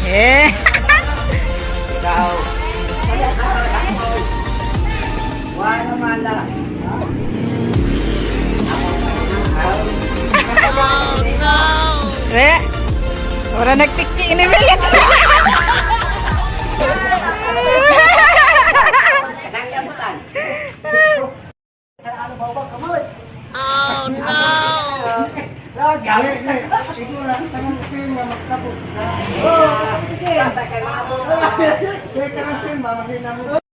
Eh. Ikaw. Wala mala. Eh. Ora nagtiki ini belit. Oh no! Ito lang, tanong sim, magkapot. Oh, sim. Teka lang sim, mamahin namin.